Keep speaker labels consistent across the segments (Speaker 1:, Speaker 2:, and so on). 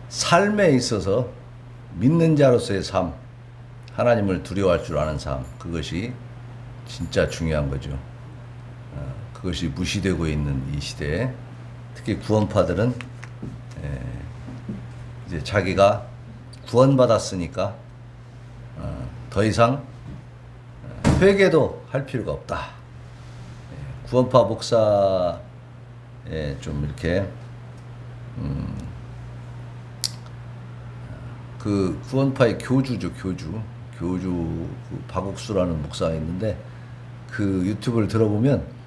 Speaker 1: 삶에 있어서 믿는 자로서의 삶, 하나님을 두려워할 줄 아는 삶, 그것이 진짜 중요한 거죠. 그것이 무시되고 있는 이 시대에 특히 구원파들은 이제 자기가 구원받았으니까 더 이상 회개도 할 필요가 없다. 구원파 목사에 좀 이렇게 그 구원파의 교주죠, 교주 그 박옥수라는 목사가 있는데 그 유튜브를 들어보면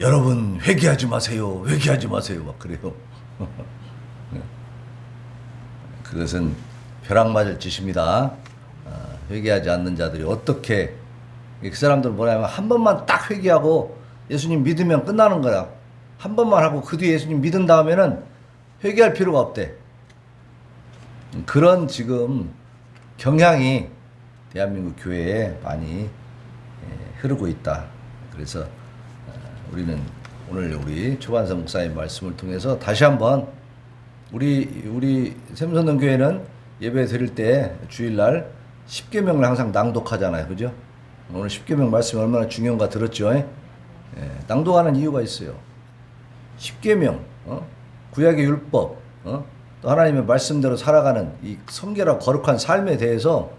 Speaker 1: 여러분 회개하지 마세요, 회개하지 마세요 막 그래요. 그것은 벼락 맞을 짓입니다. 회개하지 않는 자들이 어떻게, 그 사람들은 뭐냐면 한 번만 딱 회개하고 예수님 믿으면 끝나는 거야. 한 번만 하고 그 뒤에 예수님 믿은 다음에는 회개할 필요가 없대. 그런 지금 경향이 대한민국 교회에 많이 흐르고 있다. 그래서 우리는 오늘 우리 초반성 목사님 말씀을 통해서 다시 한번 우리 샘선동 교회는 예배 드릴 때 주일날 10계명을 항상 낭독하잖아요. 그죠? 오늘 10계명 말씀이 얼마나 중요한가 들었죠? 낭독하는 이유가 있어요. 10계명, 구약의 율법, 또 하나님의 말씀대로 살아가는 이 성결하고 거룩한 삶에 대해서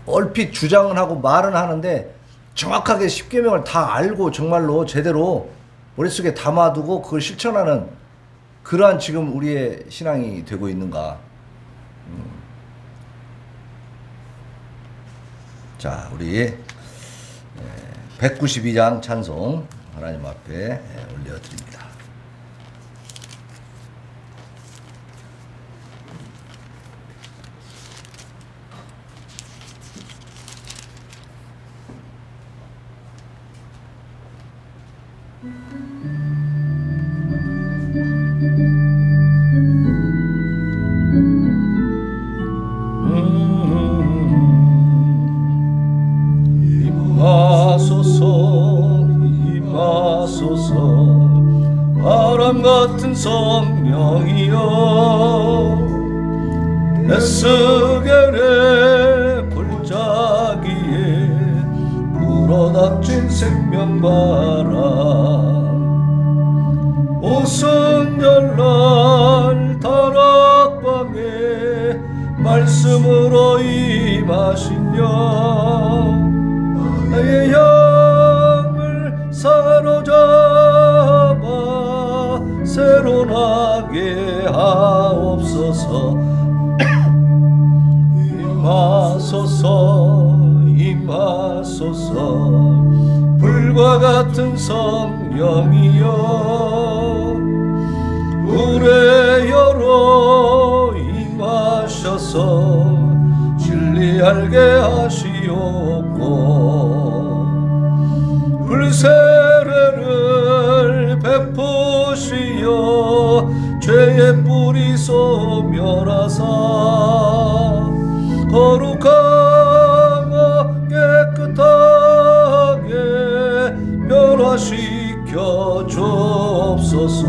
Speaker 1: 얼핏 주장은 하고 말은 하는데 정확하게 10계명을 다 알고 정말로 제대로 머릿속에 담아두고 그걸 실천하는 그러한 지금 우리의 신앙이 되고 있는가. 자, 우리 192장 찬송 하나님 앞에 올려드립니다.
Speaker 2: 임하소서 바람 같은 성령이여 에스겔의 골짜기에 불어닥친 생명바람 오순절날 다락방에 말씀으로 임하시며 나의 양을 사로잡아 새로나게 하옵소서. 임하소서 임하소서 불과 같은 성령이여 물에 열어 임하셔서 진리 알게 하시옵고 불세례를 베푸시어 죄의 뿌리 소멸하사 거룩하고 깨끗하게 변화시켜 주옵소서.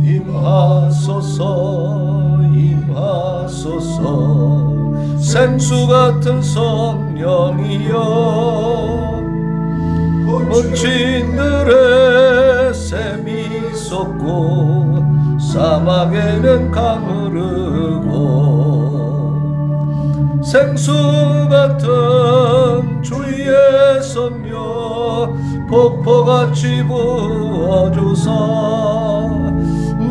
Speaker 2: 임하소서 임하소서 생수 같은 성령이여 문친들의 샘이 솟고 사막에는 강 흐르고 생수 같은 주의 섭려 폭포같이 부어주사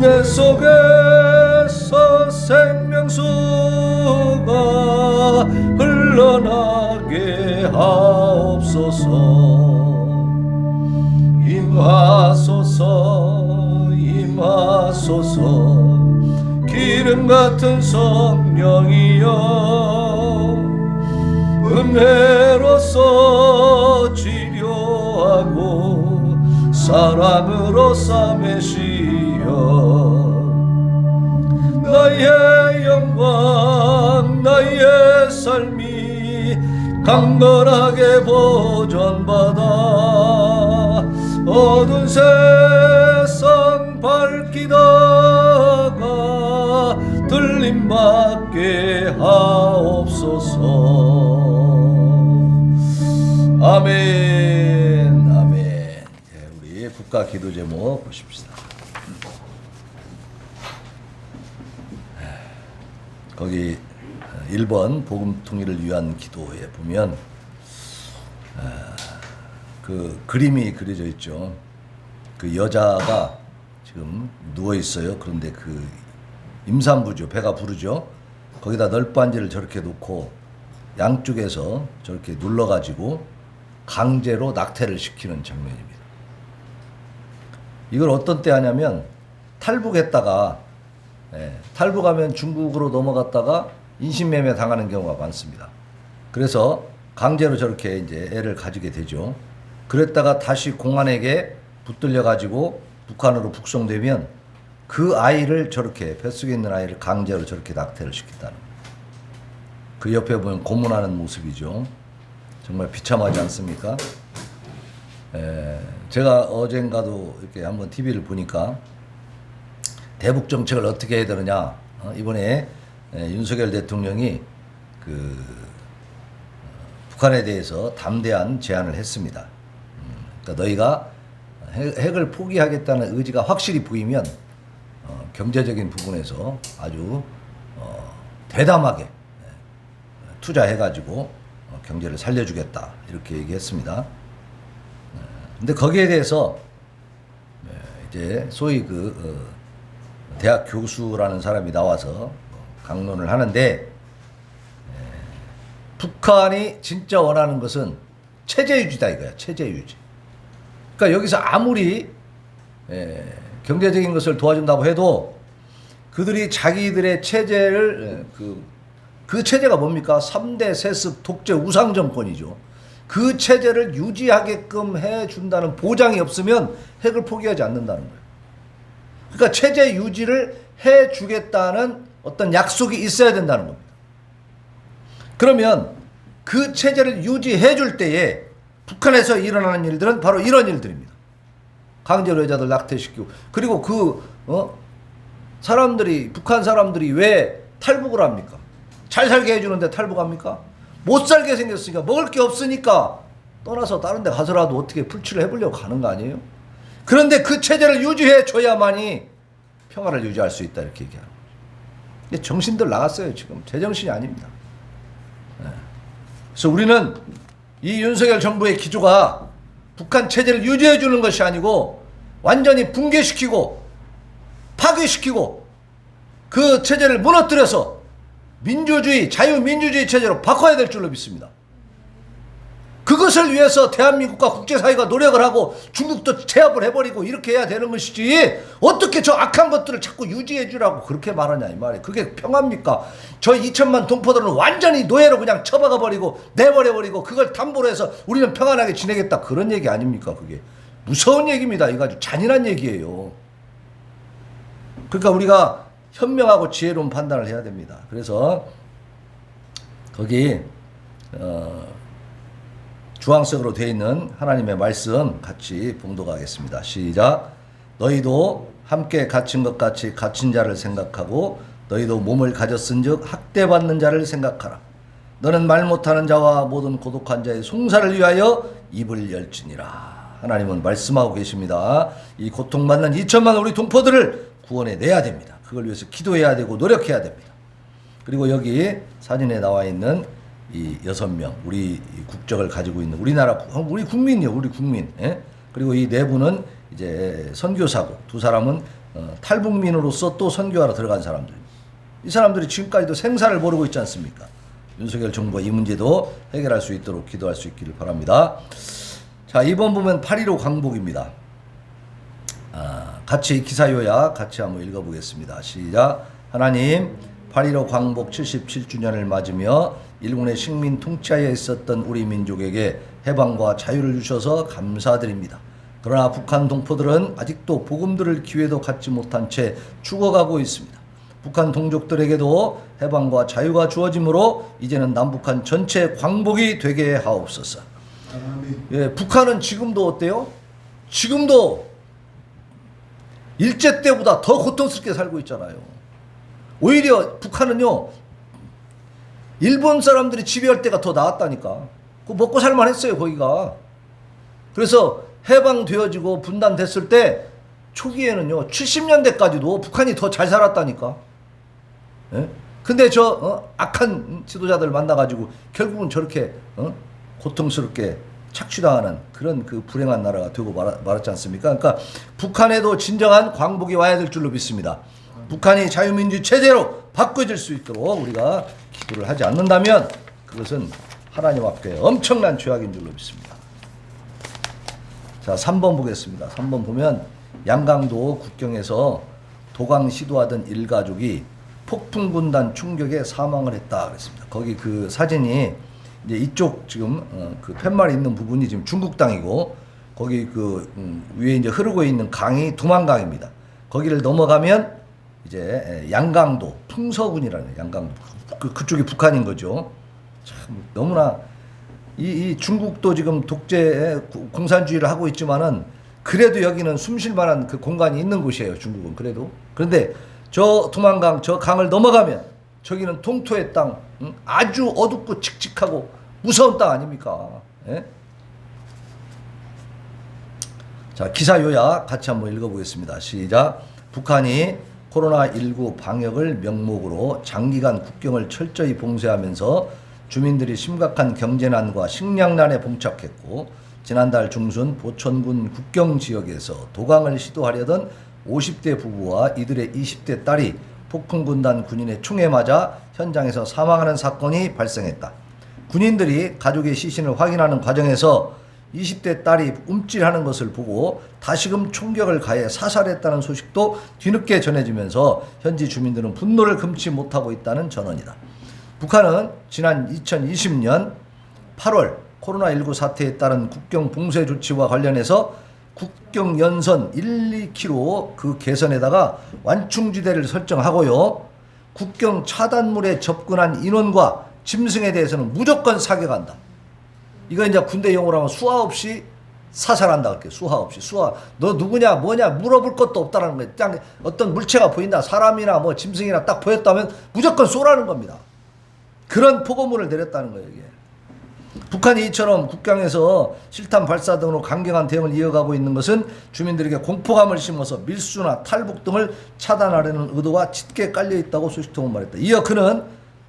Speaker 2: 내 속에서 생명수가 흘러나게 하옵소서. 임하소서 임하소서 기름 같은 성령이여 은혜로서 치료하고 사랑으로 싸매시어 나의 영광 나의 삶이 강건하게 보존받아 어두운 세상 밝히다가 들림받게 하옵소서. 아멘.
Speaker 1: 아멘. 예, 우리 국가 기도 제목 보십시다. 거기 1번 복음 통일을 위한 기도에 보면 그 그림이 그려져 있죠. 그 여자가 지금 누워 있어요. 그런데 그 임산부죠. 배가 부르죠. 거기다 널빤지를 저렇게 놓고 양쪽에서 저렇게 눌러가지고 강제로 낙태를 시키는 장면입니다. 이걸 어떤 때 하냐면 탈북했다가 탈북하면 중국으로 넘어갔다가 인신매매 당하는 경우가 많습니다. 그래서 강제로 저렇게 이제 애를 가지게 되죠. 그랬다가 다시 공안에게 붙들려 가지고 북한으로 북송되면 그 아이를 저렇게 뱃속에 있는 아이를 강제로 저렇게 낙태를 시킨다는 거예요. 그 옆에 보면 고문하는 모습이죠. 정말 비참하지 않습니까? 제가 어젠가도 이렇게 한번 TV를 보니까 대북 정책을 어떻게 해야 되느냐. 이번에 윤석열 대통령이 그 북한에 대해서 담대한 제안을 했습니다. 그러니까 너희가 핵을 포기하겠다는 의지가 확실히 보이면 경제적인 부분에서 아주 대담하게 투자해가지고 경제를 살려주겠다 이렇게 얘기했습니다. 근데 거기에 대해서 이제 소위 그 대학 교수라는 사람이 나와서 강론을 하는데 북한이 진짜 원하는 것은 체제 유지다 이거야. 체제 유지. 그러니까 여기서 아무리 경제적인 것을 도와준다고 해도 그들이 자기들의 체제를 그 체제가 뭡니까? 3대 세습 독재 우상 정권이죠. 그 체제를 유지하게끔 해준다는 보장이 없으면 핵을 포기하지 않는다는 거예요. 그러니까 체제 유지를 해주겠다는 어떤 약속이 있어야 된다는 겁니다. 그러면 그 체제를 유지해 줄 때에 북한에서 일어나는 일들은 바로 이런 일들입니다. 강제로 여자들 낙태시키고 그리고 사람들이 북한 사람들이 왜 탈북을 합니까? 잘 살게 해주는데 탈북합니까? 못 살게 생겼으니까 먹을 게 없으니까 떠나서 다른 데 가서라도 어떻게 풀칠을 해보려고 가는 거 아니에요? 그런데 그 체제를 유지해 줘야만이 평화를 유지할 수 있다 이렇게 얘기하는 거죠. 정신들 나갔어요. 지금 제정신이 아닙니다. 그래서 우리는 이 윤석열 정부의 기조가 북한 체제를 유지해 주는 것이 아니고 완전히 붕괴시키고 파괴시키고 그 체제를 무너뜨려서 민주주의, 자유민주주의 체제로 바꿔야 될 줄로 믿습니다. 그것을 위해서 대한민국과 국제사회가 노력을 하고 중국도 제압을 해버리고 이렇게 해야 되는 것이지 어떻게 저 악한 것들을 자꾸 유지해 주라고 그렇게 말하냐 이 말이에요. 그게 평화입니까? 저 2천만 동포들은 완전히 노예로 그냥 처박아 버리고 내버려 버리고 그걸 담보로 해서 우리는 평안하게 지내겠다 그런 얘기 아닙니까? 그게 무서운 얘기입니다. 이거 아주 잔인한 얘기예요. 그러니까 우리가 현명하고 지혜로운 판단을 해야 됩니다. 그래서 거기 주황색으로 되어 있는 하나님의 말씀 같이 봉독하겠습니다. 시작. 너희도 함께 갇힌 것 같이 갇힌 자를 생각하고 너희도 몸을 가졌은즉 학대받는 자를 생각하라. 너는 말 못하는 자와 모든 고독한 자의 송사를 위하여 입을 열지니라. 하나님은 말씀하고 계십니다. 이 고통받는 2천만 우리 동포들을 구원해 내야 됩니다. 그걸 위해서 기도해야 되고 노력해야 됩니다. 그리고 여기 사진에 나와 있는 이 6명 우리 국적을 가지고 있는 우리나라 우리 국민이요. 우리 국민. 예? 그리고 이 4분은 이제 선교사고 두 사람은 탈북민으로서 또 선교하러 들어간 사람들. 이 사람들이 지금까지도 생사를 모르고 있지 않습니까? 윤석열 정부가 이 문제도 해결할 수 있도록 기도할 수 있기를 바랍니다. 자, 이번 보면 8.15 광복입니다. 같이 기사 요약 같이 한번 읽어보겠습니다. 시작. 하나님 8.15 광복 77주년을 맞으며 일본의 식민 통치하에 있었던 우리 민족에게 해방과 자유를 주셔서 감사드립니다. 그러나 북한 동포들은 아직도 복음 들을 기회도 갖지 못한 채 죽어가고 있습니다. 북한 동족들에게도 해방과 자유가 주어지므로 이제는 남북한 전체 광복이 되게 하옵소서. 예, 북한은 지금도 어때요? 지금도 일제 때보다 더 고통스럽게 살고 있잖아요. 오히려 북한은요, 일본 사람들이 지배할 때가 더 나았다니까. 그 먹고 살만 했어요, 거기가. 그래서 해방되어지고 분단됐을 때 초기에는요, 70년대까지도 북한이 더 잘 살았다니까. 예? 근데 악한 지도자들 만나가지고 결국은 저렇게 고통스럽게 착취당하는 그런 그 불행한 나라가 되고 말았지 않습니까? 그러니까 북한에도 진정한 광복이 와야 될 줄로 믿습니다. 북한이 자유민주 체제로 바꿔질 수 있도록 우리가 기도를 하지 않는다면 그것은 하나님 앞에 엄청난 죄악인 줄로 믿습니다. 자, 3번 보겠습니다. 3번 보면 양강도 국경에서 도강 시도하던 일가족이 폭풍군단 충격에 사망을 했다 그랬습니다. 거기 그 사진이 이제 이쪽 지금 그 팻말이 있는 부분이 지금 중국 땅이고 거기 그 위에 이제 흐르고 있는 강이 두만강입니다. 거기를 넘어가면 이제 양강도 풍서군이라는 양강도 그쪽이 북한인 거죠. 참 너무나 이 중국도 지금 독재 공산주의를 하고 있지만은 그래도 여기는 숨쉴 만한 그 공간이 있는 곳이에요. 중국은 그래도. 그런데 저 두만강 저 강을 넘어가면 저기는 동토의 땅, 아주 어둡고 칙칙하고 무서운 땅 아닙니까? 예? 자, 기사 요약 같이 한번 읽어보겠습니다. 시작. 북한이 코로나19 방역을 명목으로 장기간 국경을 철저히 봉쇄하면서 주민들이 심각한 경제난과 식량난에 봉착했고 지난달 중순 보천군 국경 지역에서 도강을 시도하려던 50대 부부와 이들의 20대 딸이 폭풍군단 군인의 총에 맞아 현장에서 사망하는 사건이 발생했다. 군인들이 가족의 시신을 확인하는 과정에서 20대 딸이 움찔하는 것을 보고 다시금 총격을 가해 사살했다는 소식도 뒤늦게 전해지면서 현지 주민들은 분노를 금치 못하고 있다는 전언이다. 북한은 지난 2020년 8월 코로나19 사태에 따른 국경 봉쇄 조치와 관련해서 국경 연선 1, 2km 그 개선에다가 완충지대를 설정하고요. 국경 차단물에 접근한 인원과 짐승에 대해서는 무조건 사격한다. 이거 이제 군대 용어로 하면 수화 없이 사살한다. 그렇게 수화 없이 너 누구냐 뭐냐 물어볼 것도 없다라는 거예요. 그냥 어떤 물체가 보인다. 사람이나 뭐 짐승이나 딱 보였다면 무조건 쏘라는 겁니다. 그런 포고문을 내렸다는 거예요. 이게. 북한이 이처럼 국경에서 실탄 발사 등으로 강경한 대응을 이어가고 있는 것은 주민들에게 공포감을 심어서 밀수나 탈북 등을 차단하려는 의도가 짙게 깔려있다고 소식통은 말했다. 이어 그는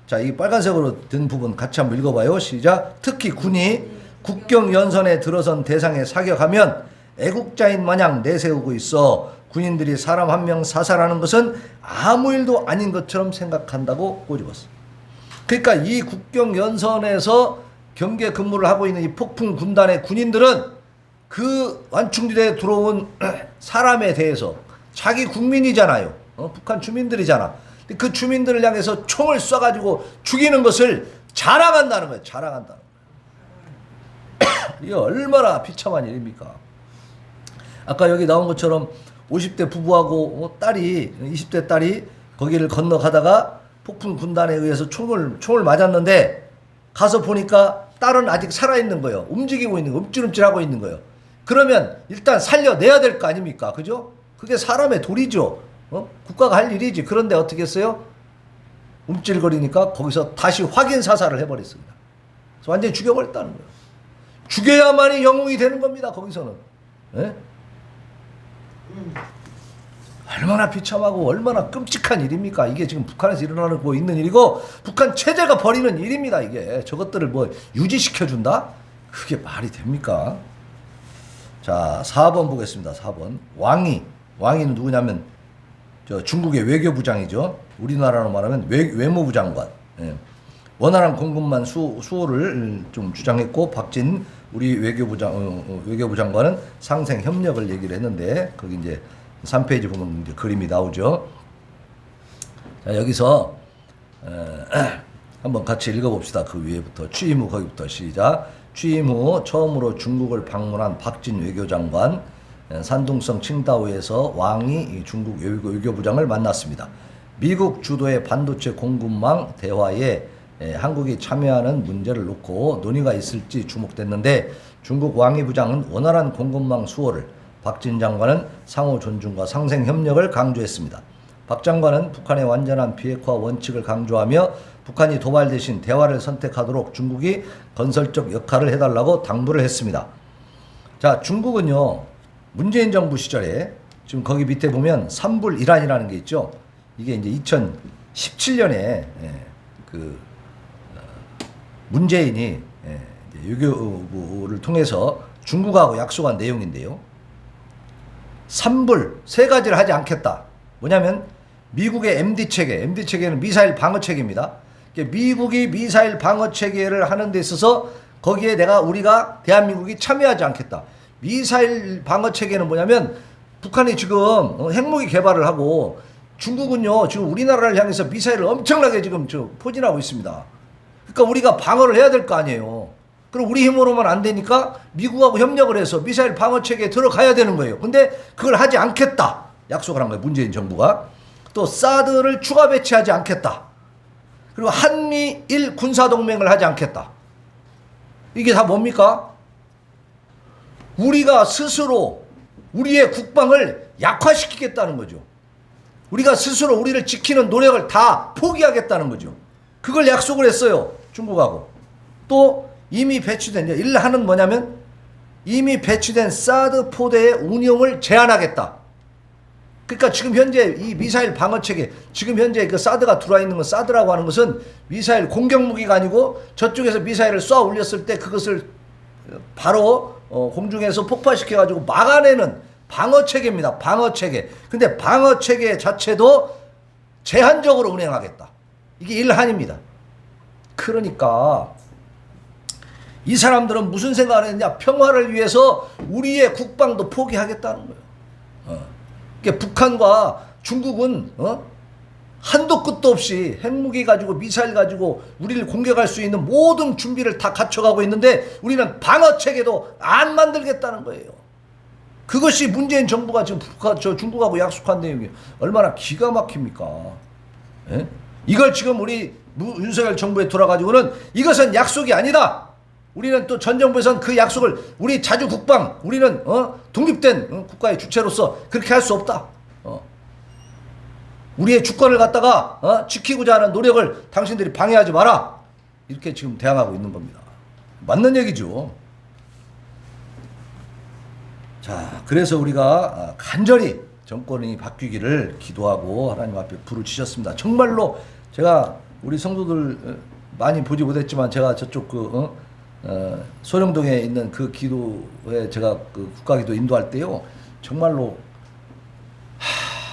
Speaker 1: 자, 이 빨간색으로 된 부분 같이 한번 읽어봐요. 시작. 특히 군이 국경 연선에 들어선 대상에 사격하면 애국자인 마냥 내세우고 있어 군인들이 사람 한 명 사살하는 것은 아무 일도 아닌 것처럼 생각한다고 꼬집었어. 그러니까 이 국경 연선에서 경계 근무를 하고 있는 이 폭풍 군단의 군인들은 그 완충지대에 들어온 사람에 대해서 자기 국민이잖아요. 북한 주민들이잖아. 그 주민들을 향해서 총을 쏴가지고 죽이는 것을 자랑한다는 거예요. 자랑한다는 거예요. 이게 얼마나 비참한 일입니까? 아까 여기 나온 것처럼 50대 부부하고 딸이 20대 딸이 거기를 건너가다가 폭풍 군단에 의해서 총을 맞았는데 가서 보니까 딸은 아직 살아있는 거예요. 움직이고 있는 거예요. 움찔움찔하고 있는 거예요. 그러면 일단 살려내야 될 거 아닙니까? 그죠? 그게 사람의 도리죠. 국가가 할 일이지. 그런데 어떻게 했어요? 움찔거리니까 거기서 다시 확인 사살을 해버렸습니다. 그래서 완전히 죽여버렸다는 거예요. 죽여야만이 영웅이 되는 겁니다. 거기서는. 예? 얼마나 비참하고 얼마나 끔찍한 일입니까? 이게 지금 북한에서 일어나고 있는 일이고 북한 체제가 벌이는 일입니다. 이게 저것들을 뭐 유지시켜준다? 그게 말이 됩니까? 자, 4번 보겠습니다. 4번. 왕이는 누구냐면 저 중국의 외교부장이죠. 우리나라로 말하면 외무부 장관. 예. 원활한 공급만 수호를 좀 주장했고 박진 우리 외교부 장관은 상생 협력을 얘기를 했는데 거기 이제 3페이지 보면 이제 그림이 나오죠. 자, 여기서 한번 같이 읽어봅시다. 그 위에부터 취임 후 거기부터 시작. 취임 후 처음으로 중국을 방문한 박진 외교장관 산둥성 칭다오에서 왕이 중국 외교부장을 만났습니다. 미국 주도의 반도체 공급망 대화에 한국이 참여하는 문제를 놓고 논의가 있을지 주목됐는데 중국 왕이 부장은 원활한 공급망 수호를 박진 장관은 상호 존중과 상생 협력을 강조했습니다. 박 장관은 북한의 완전한 비핵화 원칙을 강조하며 북한이 도발 대신 대화를 선택하도록 중국이 건설적 역할을 해달라고 당부를 했습니다. 자, 중국은요, 문재인 정부 시절에 지금 거기 밑에 보면 삼불일환이라는 게 있죠. 이게 이제 2017년에 문재인이 외교부를 통해서 중국하고 약속한 내용인데요. 삼불 세 가지를 하지 않겠다. 뭐냐면 미국의 MD 체계, MD 체계는 미사일 방어 체계입니다. 미국이 미사일 방어 체계를 하는 데 있어서 거기에 우리가 대한민국이 참여하지 않겠다. 미사일 방어 체계는 뭐냐면 북한이 지금 핵무기 개발을 하고 중국은요 지금 우리나라를 향해서 미사일을 엄청나게 지금 포진하고 있습니다. 그러니까 우리가 방어를 해야 될 거 아니에요. 그럼 우리 힘으로만 안 되니까 미국하고 협력을 해서 미사일 방어 체계에 들어가야 되는 거예요. 근데 그걸 하지 않겠다 약속을 한 거예요. 문재인 정부가. 또 사드를 추가 배치하지 않겠다. 그리고 한미일 군사동맹을 하지 않겠다. 이게 다 뭡니까? 우리가 스스로 우리의 국방을 약화시키겠다는 거죠. 우리가 스스로 우리를 지키는 노력을 다 포기하겠다는 거죠. 그걸 약속을 했어요. 중국하고. 또 이미 배치된, 일하는 뭐냐면 이미 배치된 사드 포대의 운용을 제한하겠다. 그러니까 지금 현재 이 미사일 방어 체계, 지금 현재 그 사드가 들어와 있는 건, 사드라고 하는 것은 미사일 공격 무기가 아니고 저쪽에서 미사일을 쏴 올렸을 때 그것을 바로 공중에서 폭파시켜 가지고 막아내는 방어 체계입니다. 방어 체계. 근데 방어 체계 자체도 제한적으로 운행하겠다. 이게 일한입니다. 그러니까 이 사람들은 무슨 생각을 했냐? 평화를 위해서 우리의 국방도 포기하겠다는 거예요. 그러니까 북한과 중국은 한도 끝도 없이 핵무기 가지고 미사일 가지고 우리를 공격할 수 있는 모든 준비를 다 갖춰가고 있는데 우리는 방어 체계도 안 만들겠다는 거예요. 그것이 문재인 정부가 지금 중국하고 약속한 내용이에요. 얼마나 기가 막힙니까? 예? 이걸 지금 우리 윤석열 정부에 돌아가지고는 이것은 약속이 아니다. 우리는 또 전 정부에서는 그 약속을 우리 자주 국방, 우리는 독립된 국가의 주체로서 그렇게 할 수 없다. 우리의 주권을 갖다가 지키고자 하는 노력을 당신들이 방해하지 마라. 이렇게 지금 대항하고 있는 겁니다. 맞는 얘기죠. 자, 그래서 우리가 간절히 정권이 바뀌기를 기도하고 하나님 앞에 불을 지셨습니다. 정말로 제가 우리 성도들 많이 보지 못했지만 제가 저쪽 소령동에 있는 그 기도에 제가 그 국가기도 인도할 때요, 정말로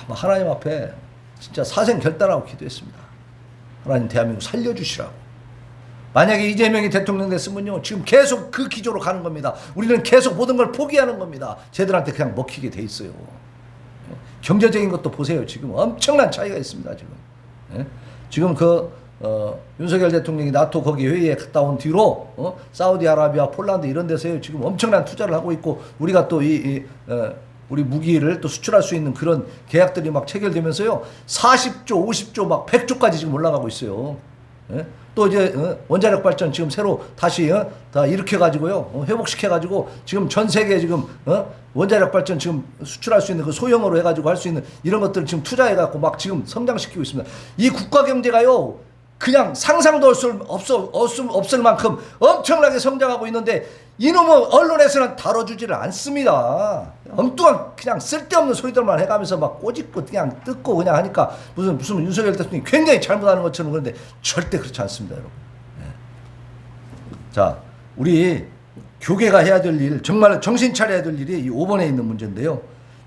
Speaker 1: 하나님 앞에 진짜 사생결단하고 기도했습니다. 하나님 대한민국 살려주시라고. 만약에 이재명이 대통령 됐으면요 지금 계속 그 기조로 가는 겁니다. 우리는 계속 모든 걸 포기하는 겁니다. 쟤들한테 그냥 먹히게 돼 있어요. 경제적인 것도 보세요. 지금 엄청난 차이가 있습니다. 지금 지금 윤석열 대통령이 나토 거기 회의에 갔다 온 뒤로 사우디아라비아, 폴란드 이런 데서 지금 엄청난 투자를 하고 있고 우리가 또 우리 무기를 또 수출할 수 있는 그런 계약들이 막 체결되면서요 40조, 50조, 막 100조까지 지금 올라가고 있어요. 또 이제 원자력 발전 지금 새로 다시 다 일으켜 가지고요 회복시켜 가지고 지금 전 세계 지금 원자력 발전 지금 수출할 수 있는 그 소형으로 해가지고 할 수 있는 이런 것들을 지금 투자해 갖고 막 지금 성장시키고 있습니다. 이 국가 경제가요 그냥 상상도 없을 만큼 엄청나게 성장하고 있는데 이놈의 언론에서는 다뤄주지를 않습니다. 엉뚱한 그냥 쓸데없는 소리들만 해가면서 막 꼬집고 그냥 뜯고 그냥 하니까 무슨 윤석열 대통령이 굉장히 잘못하는 것처럼 그런데 절대 그렇지 않습니다, 여러분. 자, 우리 교계가 해야 될 일, 정말 정신 차려야 될 일이 이 5번에 있는 문제인데요.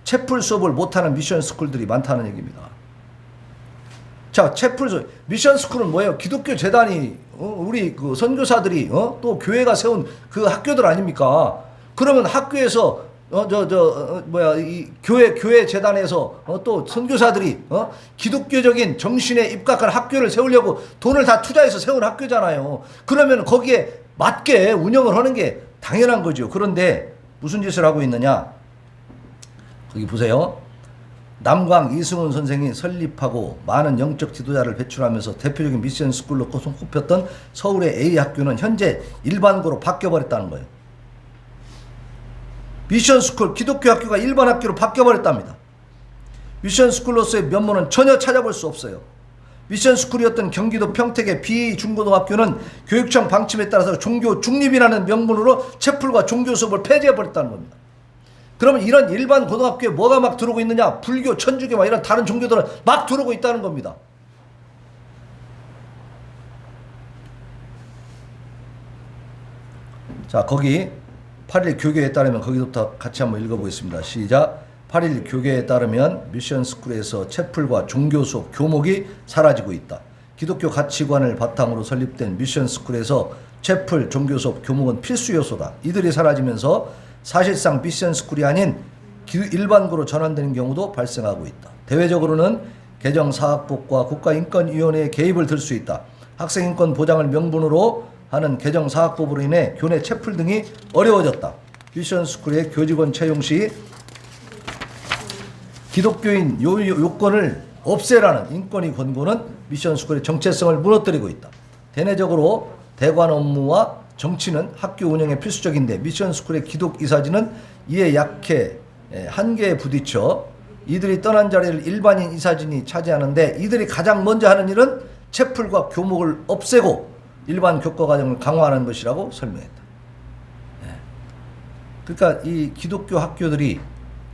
Speaker 1: 채플 수업을 못하는 미션 스쿨들이 많다는 얘기입니다. 자, 채플 수업, 미션 스쿨은 뭐예요? 기독교 재단이 우리 그 선교사들이 또 교회가 세운 그 학교들 아닙니까? 그러면 학교에서 이 교회 재단에서 또 선교사들이 기독교적인 정신에 입각한 학교를 세우려고 돈을 다 투자해서 세운 학교잖아요. 그러면 거기에 맞게 운영을 하는 게 당연한 거죠. 그런데 무슨 짓을 하고 있느냐? 거기 보세요. 남광 이승훈 선생이 설립하고 많은 영적 지도자를 배출하면서 대표적인 미션 스쿨로 꼽혔던 서울의 A 학교는 현재 일반고로 바뀌어버렸다는 거예요. 미션스쿨 기독교 학교가 일반 학교로 바뀌어버렸답니다. 미션스쿨로서의 면모는 전혀 찾아볼 수 없어요. 미션스쿨이었던 경기도 평택의 비중고등학교는 교육청 방침에 따라서 종교 중립이라는 명분으로 채플과 종교 수업을 폐지해버렸다는 겁니다. 그러면 이런 일반 고등학교에 뭐가 막 들어오고 있느냐? 불교, 천주교 막 이런 다른 종교들은 막 들어오고 있다는 겁니다. 자, 거기 8일 교계에 따르면 거기부터 같이 한번 읽어보겠습니다. 시작. 8일 교계에 따르면 미션스쿨에서 채플과 종교 수업 교목이 사라지고 있다. 기독교 가치관을 바탕으로 설립된 미션스쿨에서 채플, 종교 수업 교목은 필수 요소다. 이들이 사라지면서 사실상 미션스쿨이 아닌 일반고로 전환되는 경우도 발생하고 있다. 대외적으로는 개정사학법과 국가인권위원회의 개입을 들 수 있다. 학생인권 보장을 명분으로 하는 개정사학법으로 인해 교내 채플 등이 어려워졌다. 미션스쿨의 교직원 채용 시 기독교인 요건을 없애라는 인권위 권고는 미션스쿨의 정체성을 무너뜨리고 있다. 대내적으로 대관 업무와 정치는 학교 운영에 필수적인데 미션스쿨의 기독 이사진은 이에 약해 한계에 부딪혀 이들이 떠난 자리를 일반인 이사진이 차지하는데 이들이 가장 먼저 하는 일은 채플과 교목을 없애고 일반 교과 과정을 강화하는 것이라고 설명했다. 그러니까 이 기독교 학교들이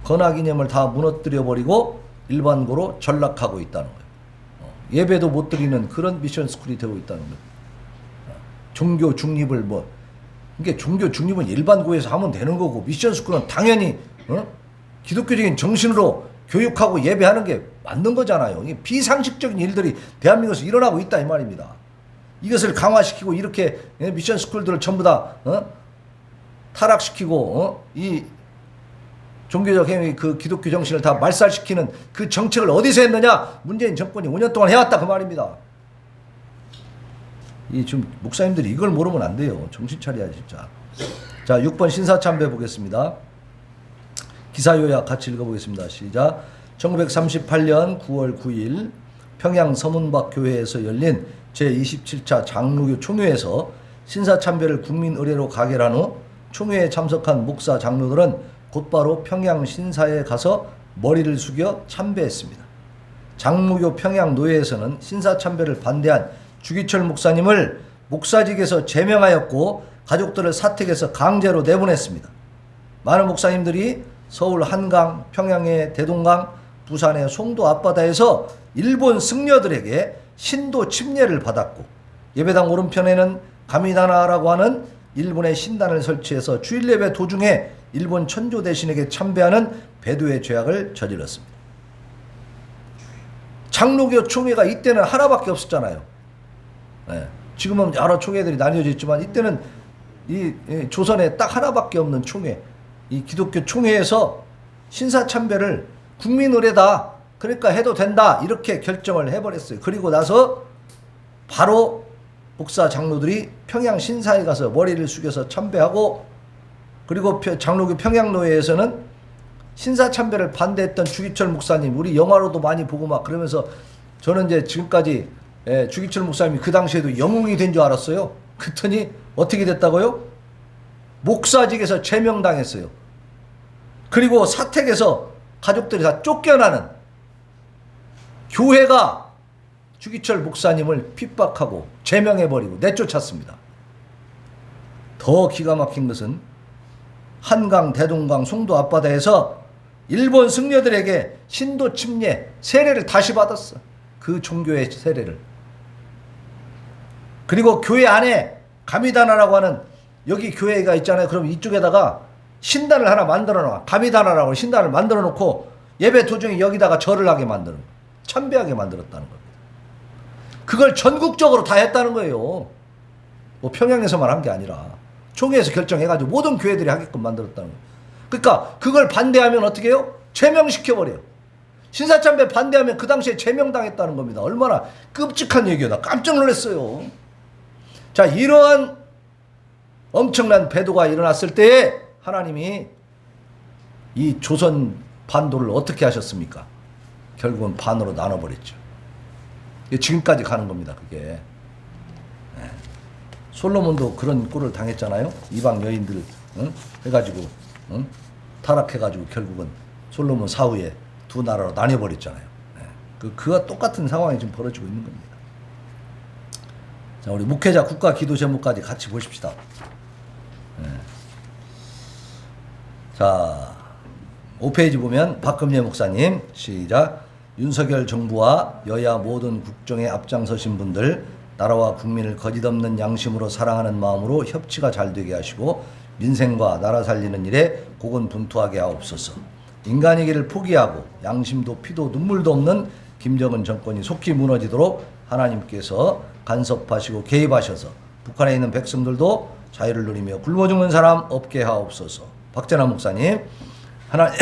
Speaker 1: 건화기념을 다 무너뜨려버리고 일반고로 전락하고 있다는 거예요. 예배도 못 드리는 그런 미션스쿨이 되고 있다는 거예요. 종교 중립을 그러니까 종교 중립은 일반고에서 하면 되는 거고 미션스쿨은 당연히 기독교적인 정신으로 교육하고 예배하는 게 맞는 거잖아요. 이게 비상식적인 일들이 대한민국에서 일어나고 있다 이 말입니다. 이것을 강화시키고 이렇게 미션스쿨들을 전부 다 타락시키고 이 종교적 행위 그 기독교 정신을 다 말살시키는 그 정책을 어디서 했느냐? 문재인 정권이 5년 동안 해왔다 그 말입니다. 이 지금 목사님들이 이걸 모르면 안 돼요. 정신 차려야 진짜. 자, 6번 신사참배 보겠습니다. 기사 요약 같이 읽어보겠습니다. 시작. 1938년 9월 9일 평양 서문박 교회에서 열린 제27차 장로교 총회에서 신사참배를 국민 의례로 가결한 후 총회에 참석한 목사 장로들은 곧바로 평양 신사에 가서 머리를 숙여 참배했습니다. 장로교 평양 노회에서는 신사참배를 반대한 주기철 목사님을 목사직에서 제명하였고 가족들을 사택에서 강제로 내보냈습니다. 많은 목사님들이 서울 한강, 평양의 대동강, 부산의 송도 앞바다에서 일본 승려들에게 신도 침례를 받았고 예배당 오른편에는 가미다나라고 하는 일본의 신단을 설치해서 주일 예배 도중에 일본 천조 대신에게 참배하는 배도의 죄악을 저질렀습니다. 장로교 총회가 이때는 하나밖에 없었잖아요. 지금은 여러 총회들이 나뉘어져 있지만 이때는 이 조선에 딱 하나밖에 없는 총회, 이 기독교 총회에서 신사참배를 국민 의례다, 그러니까 해도 된다 이렇게 결정을 해버렸어요. 그리고 나서 바로 목사 장로들이 평양 신사에 가서 머리를 숙여서 참배하고, 그리고 장로교 평양노회에서는 신사참배를 반대했던 주기철 목사님, 우리 영화로도 많이 보고 막 그러면서 저는 이제 지금까지 주기철 목사님이 그 당시에도 영웅이 된 줄 알았어요. 그랬더니 어떻게 됐다고요? 목사직에서 제명당했어요. 그리고 사택에서 가족들이 다 쫓겨나는, 교회가 주기철 목사님을 핍박하고 제명해버리고 내쫓았습니다. 더 기가 막힌 것은 한강, 대동강, 송도 앞바다에서 일본 승려들에게 신도 침례 세례를 다시 받았어. 그 종교의 세례를. 그리고 교회 안에 가미다나라고 하는 여기 교회가 있잖아요. 그럼 이쪽에다가 신단을 하나 만들어 놔. 가미다나라고 신단을 만들어 놓고 예배 도중에 여기다가 절을 하게 만드는 거예요. 참배하게 만들었다는 겁니다. 그걸 전국적으로 다 했다는 거예요. 뭐 평양에서만 한 게 아니라 총회에서 결정해가지고 모든 교회들이 하게끔 만들었다는 거예요. 그러니까 그걸 반대하면 어떻게 해요? 제명시켜버려요. 신사참배 반대하면 그 당시에 제명당했다는 겁니다. 얼마나 끔찍한 얘기야. 나 깜짝 놀랐어요. 자, 이러한 엄청난 배도가 일어났을 때에 하나님이 이 조선 반도를 어떻게 하셨습니까? 결국은 반으로 나눠버렸죠. 지금까지 가는 겁니다. 그게. 솔로몬도 그런 꼴을 당했잖아요. 이방 여인들 해가지고 타락해가지고 결국은 솔로몬 사후에 두 나라로 나뉘어버렸잖아요. 그와 똑같은 상황이 지금 벌어지고 있는 겁니다. 자, 우리 목회자 국가 기도 제목까지 같이 보십시다. 자, 5페이지 보면 박금예 목사님 시작. 윤석열 정부와 여야 모든 국정에 앞장서신 분들, 나라와 국민을 거짓없는 양심으로 사랑하는 마음으로 협치가 잘 되게 하시고 민생과 나라 살리는 일에 고군분투하게 하옵소서. 인간이기를 포기하고 양심도 피도 눈물도 없는 김정은 정권이 속히 무너지도록 하나님께서 간섭하시고 개입하셔서 북한에 있는 백성들도 자유를 누리며 굶어 죽는 사람 없게 하옵소서. 박재남 목사님, 하나님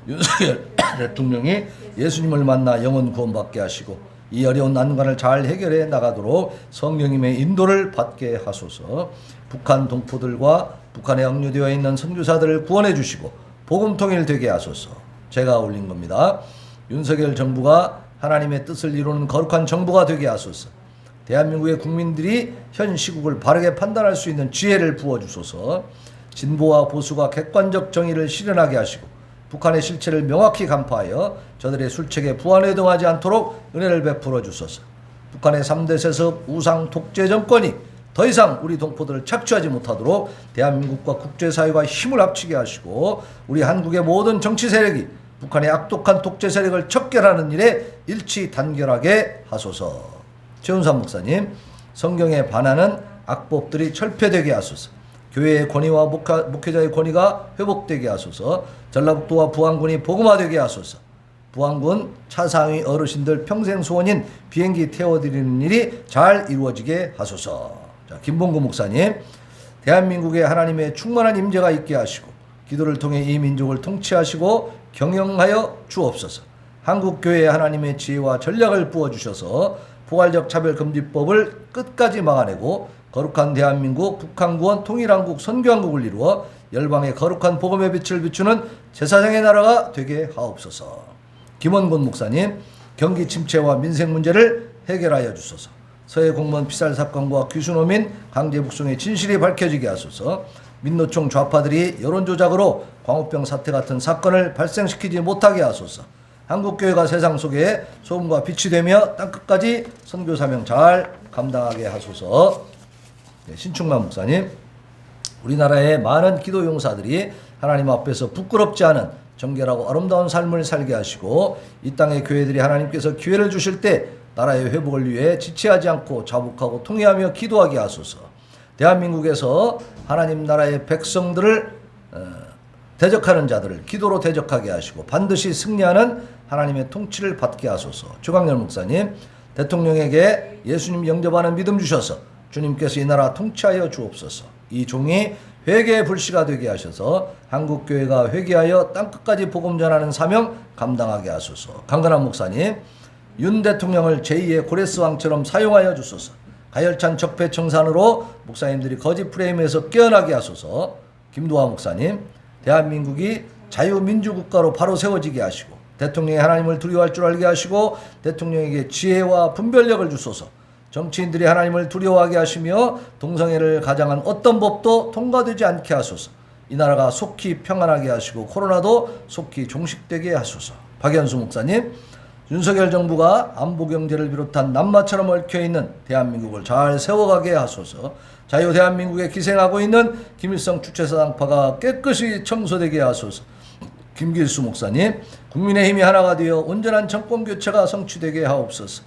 Speaker 1: 윤석열 대통령이 예수님을 만나 영혼 구원받게 하시고 이 어려운 난관을 잘 해결해 나가도록 성령님의 인도를 받게 하소서. 북한 동포들과 북한에 억류되어 있는 선교사들을 구원해 주시고 복음 통일되게 하소서. 제가 올린 겁니다. 윤석열 정부가 하나님의 뜻을 이루는 거룩한 정부가 되게 하소서. 대한민국의 국민들이 현 시국을 바르게 판단할 수 있는 지혜를 부어주소서. 진보와 보수가 객관적 정의를 실현하게 하시고 북한의 실체를 명확히 간파하여 저들의 술책에 부안해동하지 않도록 은혜를 베풀어 주소서. 북한의 3대 세습 우상 독재 정권이 더 이상 우리 동포들을 착취하지 못하도록 대한민국과 국제사회가 힘을 합치게 하시고 우리 한국의 모든 정치 세력이 북한의 악독한 독재 세력을 척결하는 일에 일치 단결하게 하소서. 최운삼 목사님, 성경에 반하는 악법들이 철폐되게 하소서. 교회의 권위와 목회자의 권위가 회복되게 하소서. 전라북도와 부안군이 복음화되게 하소서. 부안군 차상위 어르신들 평생 소원인 비행기 태워드리는 일이 잘 이루어지게 하소서. 자, 김봉구 목사님, 대한민국에 하나님의 충만한 임재가 있게 하시고 기도를 통해 이 민족을 통치하시고 경영하여 주옵소서. 한국교회에 하나님의 지혜와 전략을 부어주셔서 포괄적 차별금지법을 끝까지 막아내고 거룩한 대한민국, 북한구원, 통일한국, 선교한국을 이루어 열방의 거룩한 복음의 빛을 비추는 제사장의 나라가 되게 하옵소서. 김원곤 목사님, 경기 침체와 민생 문제를 해결하여 주소서. 서해 공무원 피살 사건과 귀순어민 강제 북송의 진실이 밝혀지게 하소서. 민노총 좌파들이 여론조작으로 광우병 사태 같은 사건을 발생시키지 못하게 하소서. 한국교회가 세상 속에 소금과 빛이 되며 땅끝까지 선교 사명 잘 감당하게 하소서. 네, 신충만 목사님, 우리나라의 많은 기도 용사들이 하나님 앞에서 부끄럽지 않은 정결하고 아름다운 삶을 살게 하시고 이 땅의 교회들이 하나님께서 기회를 주실 때 나라의 회복을 위해 지체하지 않고 자복하고 통회하며 기도하게 하소서. 대한민국에서 하나님 나라의 백성들을 대적하는 자들을 기도로 대적하게 하시고 반드시 승리하는 하나님의 통치를 받게 하소서. 조강렬 목사님, 대통령에게 예수님 영접하는 믿음 주셔서 주님께서 이 나라 통치하여 주옵소서. 이 종이 회개의 불씨가 되게 하셔서 한국교회가 회개하여 땅끝까지 복음 전하는 사명 감당하게 하소서. 강건한 목사님, 윤 대통령을 제2의 고레스 왕처럼 사용하여 주소서. 가열찬 적폐청산으로 목사님들이 거짓 프레임에서 깨어나게 하소서. 김도화 목사님, 대한민국이 자유민주국가로 바로 세워지게 하시고 대통령이 하나님을 두려워할 줄 알게 하시고 대통령에게 지혜와 분별력을 주소서. 정치인들이 하나님을 두려워하게 하시며 동성애를 가장한 어떤 법도 통과되지 않게 하소서. 이 나라가 속히 평안하게 하시고 코로나도 속히 종식되게 하소서. 박연수 목사님, 윤석열 정부가 안보 경제를 비롯한 남마처럼 얽혀있는 대한민국을 잘 세워가게 하소서. 자유 대한민국에 기생하고 있는 김일성 주체사당파가 깨끗이 청소되게 하소서. 김길수 목사님, 국민의힘이 하나가 되어 온전한 정권교체가 성취되게 하옵소서.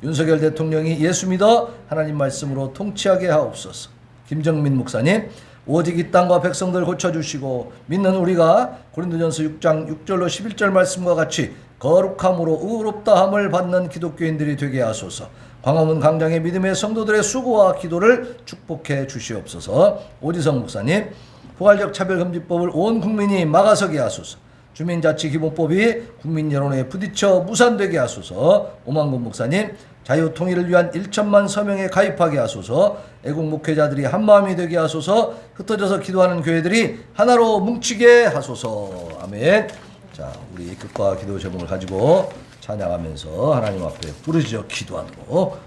Speaker 1: 윤석열 대통령이 예수 믿어 하나님 말씀으로 통치하게 하옵소서. 김정민 목사님, 오직 이 땅과 백성들 고쳐주시고 믿는 우리가 고린도전서 6장 6절로 11절 말씀과 같이 거룩함으로 의롭다함을 받는 기독교인들이 되게 하소서. 광화문 광장의 믿음의 성도들의 수고와 기도를 축복해 주시옵소서. 오지성 목사님, 포괄적 차별금지법을 온 국민이 막아서게 하소서. 주민자치기본법이 국민 여론에 부딪혀 무산되게 하소서. 오만곤 목사님, 자유통일을 위한 1천만 서명에 가입하게 하소서. 애국 목회자들이 한마음이 되게 하소서. 흩어져서 기도하는 교회들이 하나로 뭉치게 하소서. 아멘. 자, 우리 극과 기도 제목을 가지고 찬양하면서 하나님 앞에 부르짖어 기도하도록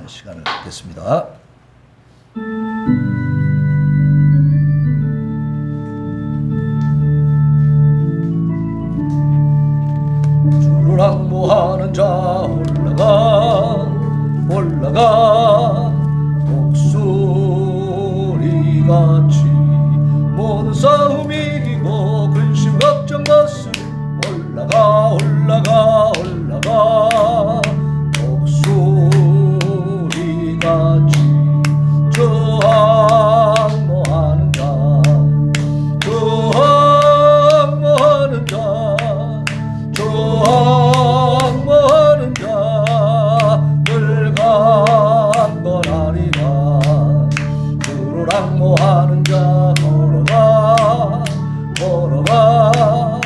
Speaker 1: 시간을 갖겠습니다. 주를 항모하는 자 올라가 독수리같이 모든 싸움 이기고 근심 걱정 벗으 올라가 독수리같이 주 항모하는 자 늘 강건하리라 주를 항모하는 자 걸어가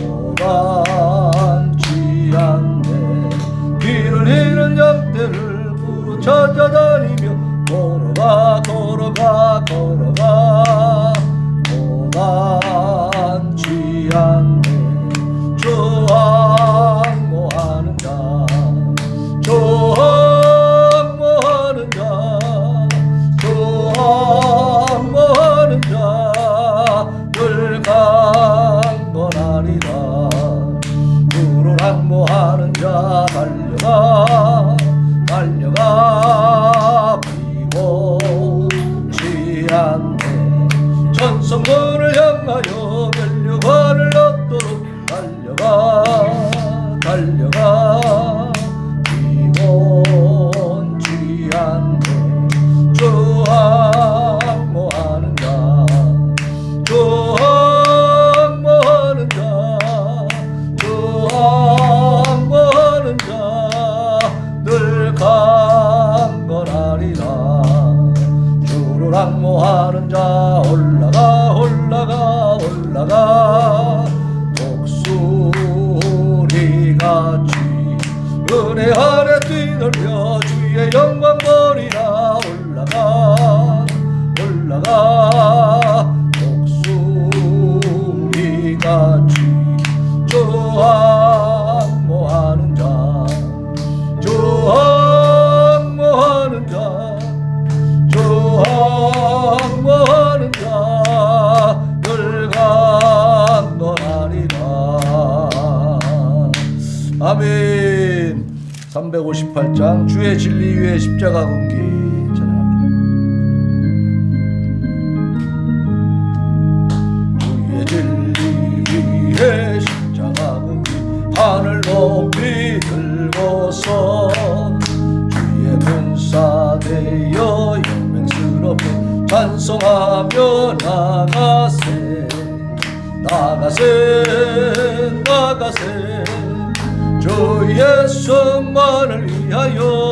Speaker 1: 오간치 않네 길을 잃은 양떼를 부르 찾아다니며 걸어가 오간치 않네 주 항모하는 자 늘 강건하리라 주를 항모하는 자 달려가 비고치 않네 천성문을 향하여 면류관을 얻도록 달려가 비고치 않네 주 항모하는 자 늘 강건하리라 주를 항모하는 자 올라가 독수리같이 은혜 아래 뛰놀며 주의 영광 보리라 올라가 독수리같이 주 항모하는 자 늘 강건하리라 아멘. 358장 주의 진리 위에 십자가 군기 찬양합니다. 주의 진리 위에 십자가 군기 하늘 높이 들고서 주의 군사 되어 영맹스럽게 찬송하며 나가세 주 예수만을 위하여